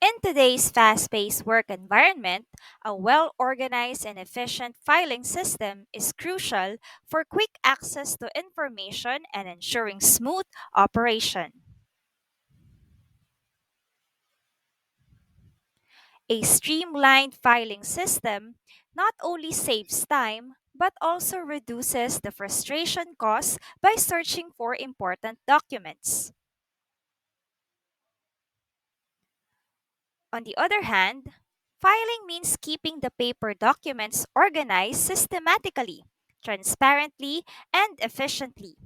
In today's fast paced work environment, a well organized and efficient filing system is crucial for quick access to information and ensuring smooth operation. A streamlined filing system not only saves time but also reduces the frustration caused by searching for important documents. On the other hand, filing means keeping the paper documents organized systematically, transparently, and efficiently.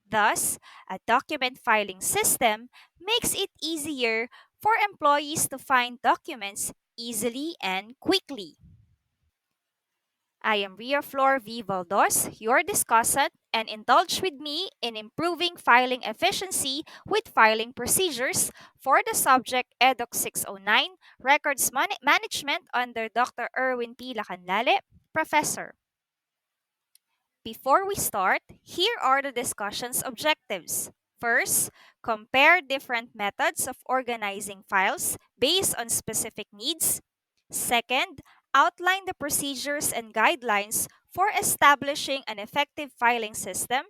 Thus, a document filing system makes it easier for employees to find documents easily and quickly. I am Ria-Flor V. Valdos, your discussant, and indulge with me in improving filing efficiency with filing procedures for the subject EDUC 609, Records Management under Dr. Erwin P. Lacanlale, Professor. Before we start, here are the discussion's objectives. First, compare different methods of organizing files based on specific needs. Second, outline the procedures and guidelines for establishing an effective filing system.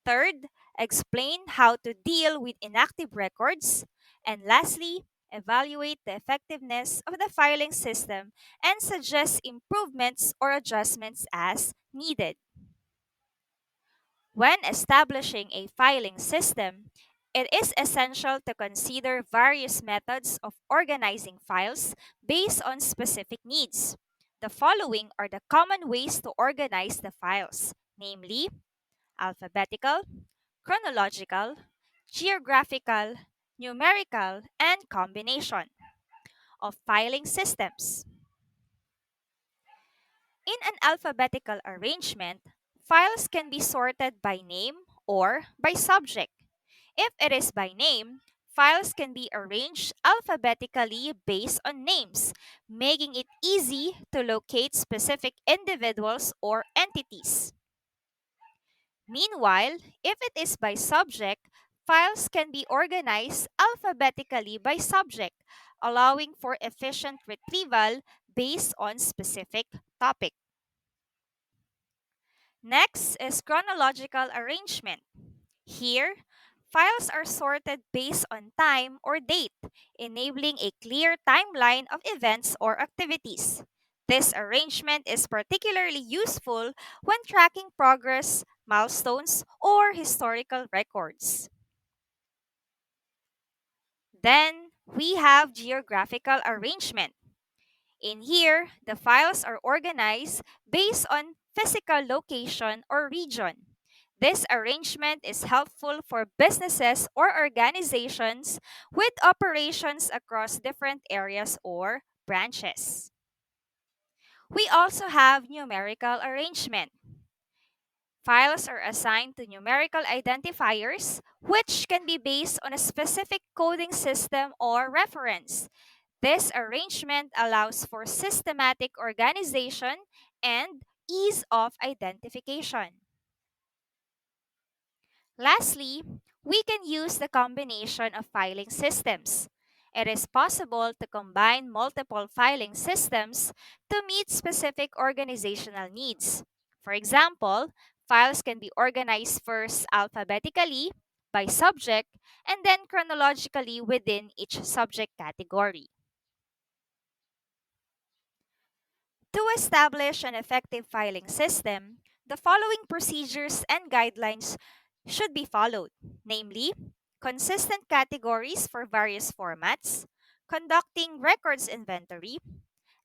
Third, explain how to deal with inactive records. And lastly, evaluate the effectiveness of the filing system and suggest improvements or adjustments as needed. When establishing a filing system, it is essential to consider various methods of organizing files based on specific needs. The following are the common ways to organize the files, namely alphabetical, chronological, geographical, numerical, and combination of filing systems. In an alphabetical arrangement, files can be sorted by name or by subject. If it is by name, files can be arranged alphabetically based on names, making it easy to locate specific individuals or entities. Meanwhile, if it is by subject, files can be organized alphabetically by subject, allowing for efficient retrieval based on specific topic. Next is chronological arrangement. Here, files are sorted based on time or date, enabling a clear timeline of events or activities. This arrangement is particularly useful when tracking progress, milestones, or historical records. Then, we have geographical arrangement. In here, the files are organized based on physical location or region. This arrangement is helpful for businesses or organizations with operations across different areas or branches. We also have numerical arrangement. Files are assigned to numerical identifiers, which can be based on a specific coding system or reference. This arrangement allows for systematic organization and ease of identification. Lastly, we can use the combination of filing systems. It is possible to combine multiple filing systems to meet specific organizational needs. For example, files can be organized first alphabetically by subject and then chronologically within each subject category. To establish an effective filing system, the following procedures and guidelines should be followed, namely, consistent categories for various formats, conducting records inventory,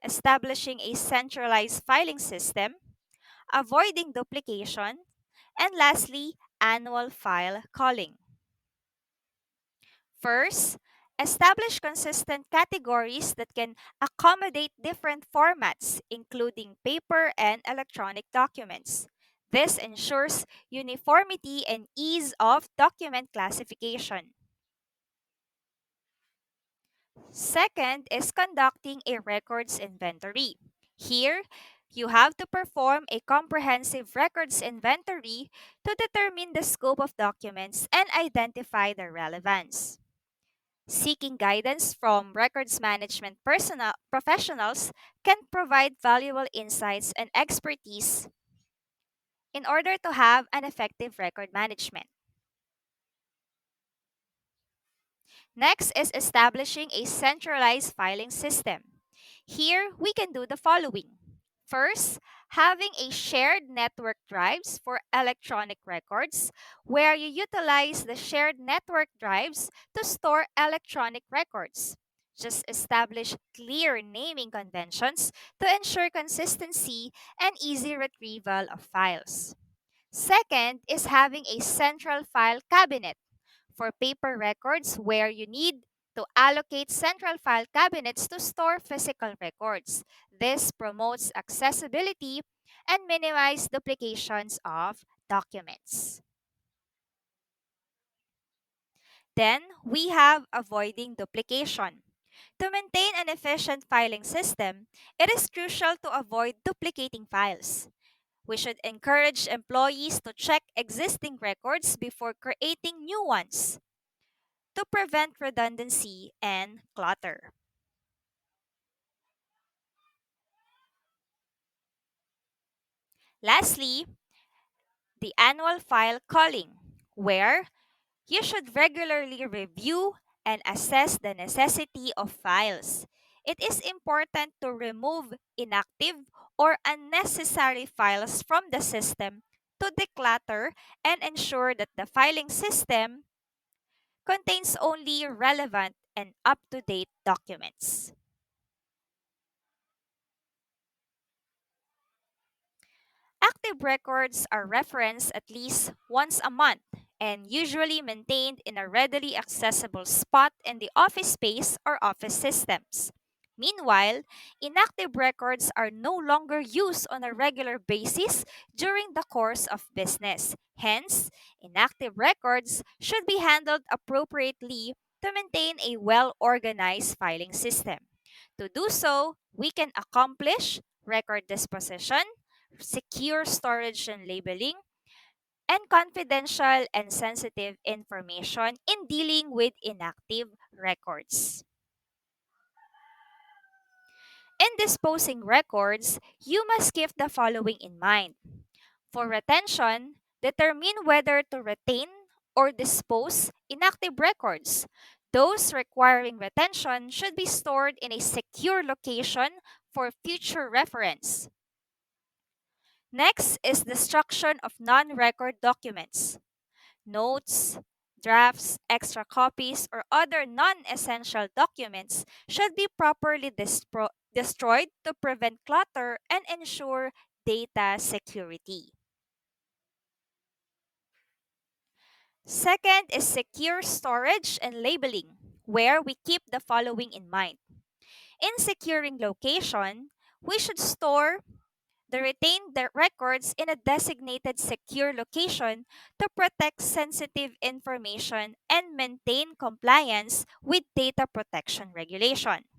establishing a centralized filing system, avoiding duplication, and lastly, annual file calling. First, establish consistent categories that can accommodate different formats, including paper and electronic documents. This ensures uniformity and ease of document classification. Second is conducting a records inventory. Here, you have to perform a comprehensive records inventory to determine the scope of documents and identify their relevance. Seeking guidance from records management professionals can provide valuable insights and expertise in order to have an effective record management. Next is establishing a centralized filing system. Here, we can do the following. First, having a shared network drives for electronic records, where you utilize the shared network drives to store electronic records. Just establish clear naming conventions to ensure consistency and easy retrieval of files. Second is having a central file cabinet for paper records where you need to allocate central file cabinets to store physical records. This promotes accessibility and minimize duplications of documents. Then we have avoiding duplication. To maintain an efficient filing system, it is crucial to avoid duplicating files. We should encourage employees to check existing records before creating new ones to prevent redundancy and clutter. Lastly, the annual file calling, where you should regularly review and assess the necessity of files. It is important to remove inactive or unnecessary files from the system to declutter and ensure that the filing system contains only relevant and up to date documents. Active records are referenced at least once a month and usually maintained in a readily accessible spot in the office space or office systems. Meanwhile, inactive records are no longer used on a regular basis during the course of business. Hence, inactive records should be handled appropriately to maintain a well organized filing system. To do so, we can accomplish record disposition, secure storage and labeling, and confidential and sensitive information in dealing with inactive records. In disposing records, you must keep the following in mind. For retention, determine whether to retain or dispose inactive records. Those requiring retention should be stored in a secure location for future reference. Next is destruction of non record documents. Notes, drafts, extra copies, or other non essential documents should be properly destroyed to prevent clutter and ensure data security. Second is secure storage and labeling, where we keep the following in mind. In securing location, we should store the retained records in a designated secure location to protect sensitive information and maintain compliance with data protection regulation.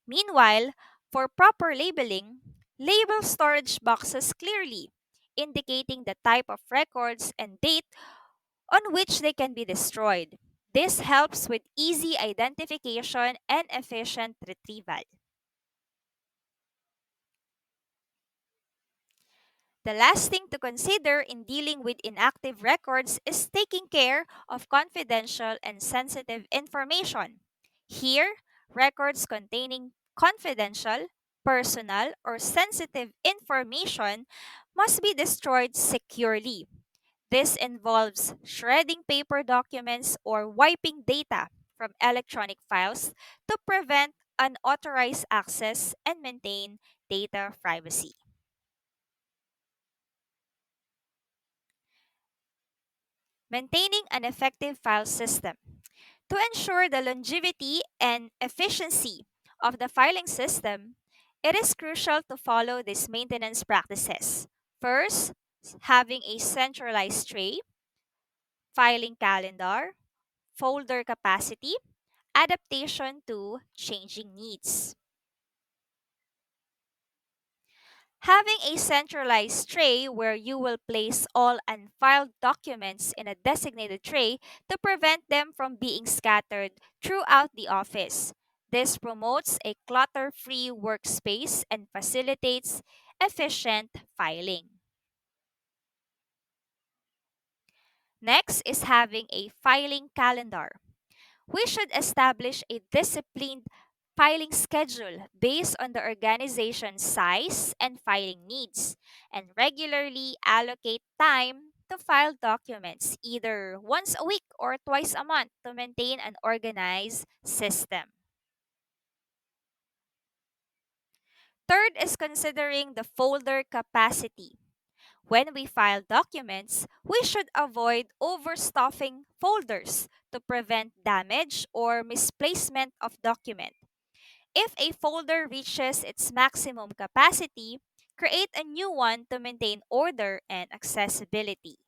Meanwhile, for proper labeling, label storage boxes clearly, indicating the type of records and date on which they can be destroyed. This helps with easy identification and efficient retrieval. The last thing to consider in dealing with inactive records is taking care of confidential and sensitive information. Here, records containing confidential, personal, or sensitive information must be destroyed securely. This involves shredding paper documents or wiping data from electronic files to prevent unauthorized access and maintain data privacy. Maintaining an effective file system. To ensure the longevity and efficiency of the filing system, it is crucial to follow these maintenance practices. First, having a centralized tray, filing calendar, folder capacity, adaptation to changing needs. Having a centralized tray where you will place all unfiled documents in a designated tray to prevent them from being scattered throughout the office. This promotes a clutter free workspace and facilitates efficient filing. Next is having a filing calendar. We should establish a disciplined filing schedule based on the organization's size and filing needs, and regularly allocate time to file documents either once a week or twice a month to maintain an organized system. Third is considering the folder capacity. When we file documents, we should avoid overstuffing folders to prevent damage or misplacement of document. If a folder reaches its maximum capacity, create a new one to maintain order and accessibility.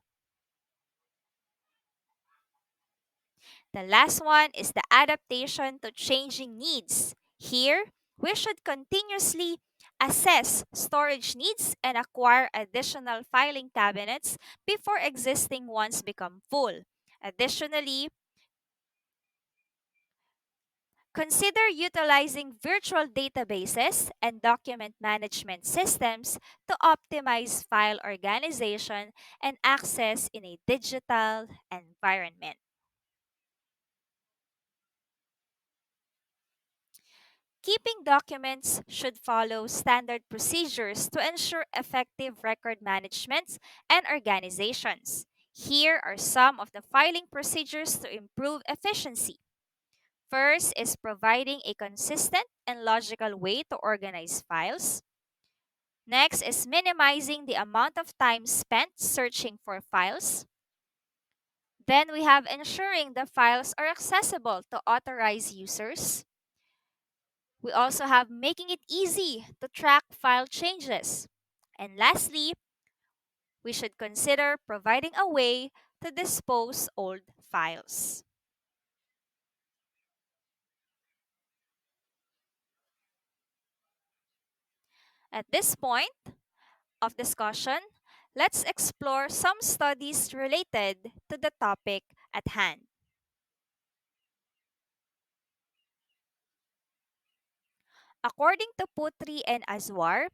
The last one is the adaptation to changing needs. Here, we should continuously assess storage needs and acquire additional filing cabinets before existing ones become full. Additionally, consider utilizing virtual databases and document management systems to optimize file organization and access in a digital environment. Keeping documents should follow standard procedures to ensure effective record management and organizations. Here are some of the filing procedures to improve efficiency. First is providing a consistent and logical way to organize files. Next is minimizing the amount of time spent searching for files. Then we have ensuring the files are accessible to authorized users. We also have making it easy to track file changes. And lastly, we should consider providing a way to dispose old files. At this point of discussion, let's explore some studies related to the topic at hand. According to Putri and Azwar,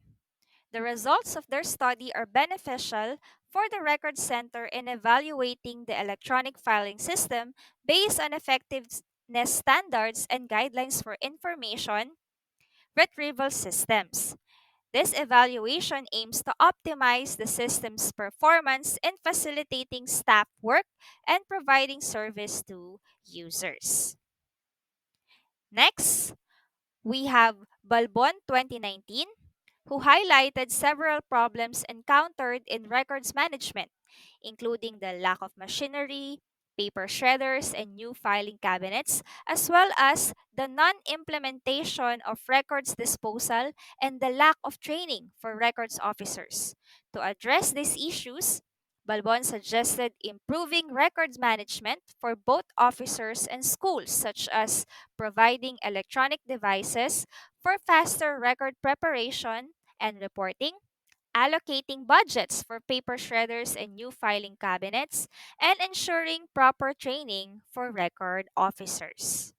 the results of their study are beneficial for the Record Center in evaluating the electronic filing system based on effectiveness standards and guidelines for information retrieval systems. This evaluation aims to optimize the system's performance in facilitating staff work and providing service to users. Next, we have Balbon 2019, who highlighted several problems encountered in records management, including the lack of machinery, paper shredders, and new filing cabinets, as well as the non implementation of records disposal and the lack of training for records officers. To address these issues, Balbon suggested improving records management for both officers and schools, such as providing electronic devices for faster record preparation and reporting, allocating budgets for paper shredders and new filing cabinets, and ensuring proper training for record officers.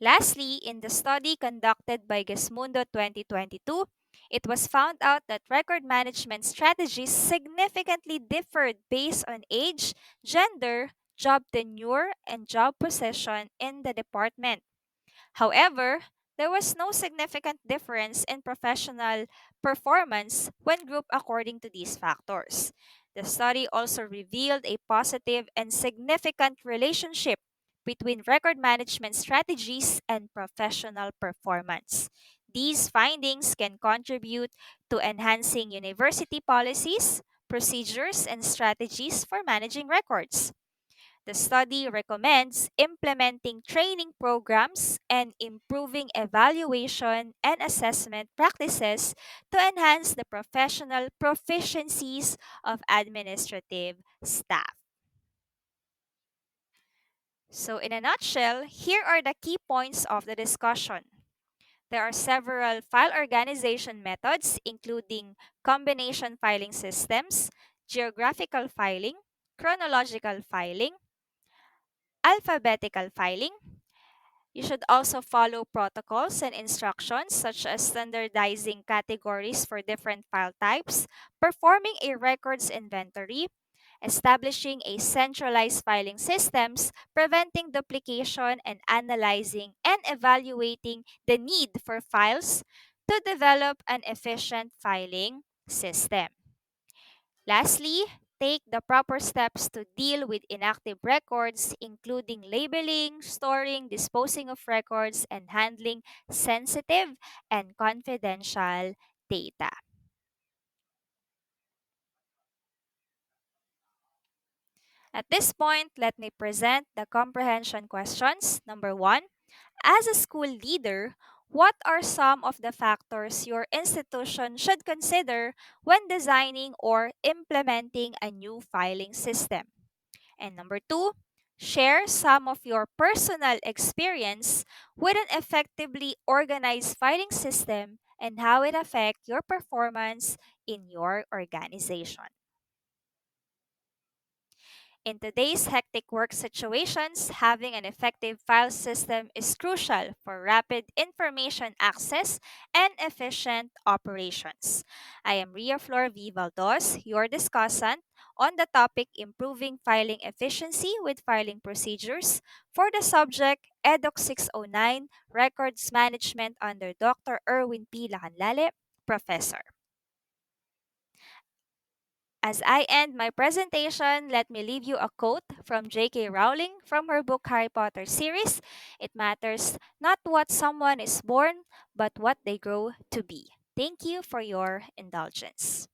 Lastly, in the study conducted by Gesmundo 2022, it was found out that record management strategies significantly differed based on age, gender, job tenure, and job position in the department. However, there was no significant difference in professional performance when grouped according to these factors. The study also revealed a positive and significant relationship between record management strategies and professional performance. These findings can contribute to enhancing university policies, procedures, and strategies for managing records. The study recommends implementing training programs and improving evaluation and assessment practices to enhance the professional proficiencies of administrative staff. So, in a nutshell, here are the key points of the discussion. There are several file organization methods, including combination filing systems, geographical filing, chronological filing, alphabetical filing. You should also follow protocols and instructions such as standardizing categories for different file types, performing a records inventory, establishing a centralized filing systems, preventing duplication, and analyzing and evaluating the need for files to develop an efficient filing system. Lastly, take the proper steps to deal with inactive records, including labeling, storing, disposing of records, and handling sensitive and confidential data. At this point, let me present the comprehension questions. Number one, as a school leader, what are some of the factors your institution should consider when designing or implementing a new filing system? And number two, share some of your personal experience with an effectively organized filing system and how it affects your performance in your organization. In today's hectic work situations, having an effective file system is crucial for rapid information access and efficient operations. I am Ria-Flor Vivaldos, your discussant on the topic Improving Filing Efficiency with Filing Procedures for the subject EDUC 609 Records Management under Dr. Erwin P. Lacanlale, Professor. As I end my presentation, let me leave you a quote from J.K. Rowling from her book Harry Potter series. It matters not what someone is born, but what they grow to be. Thank you for your indulgence.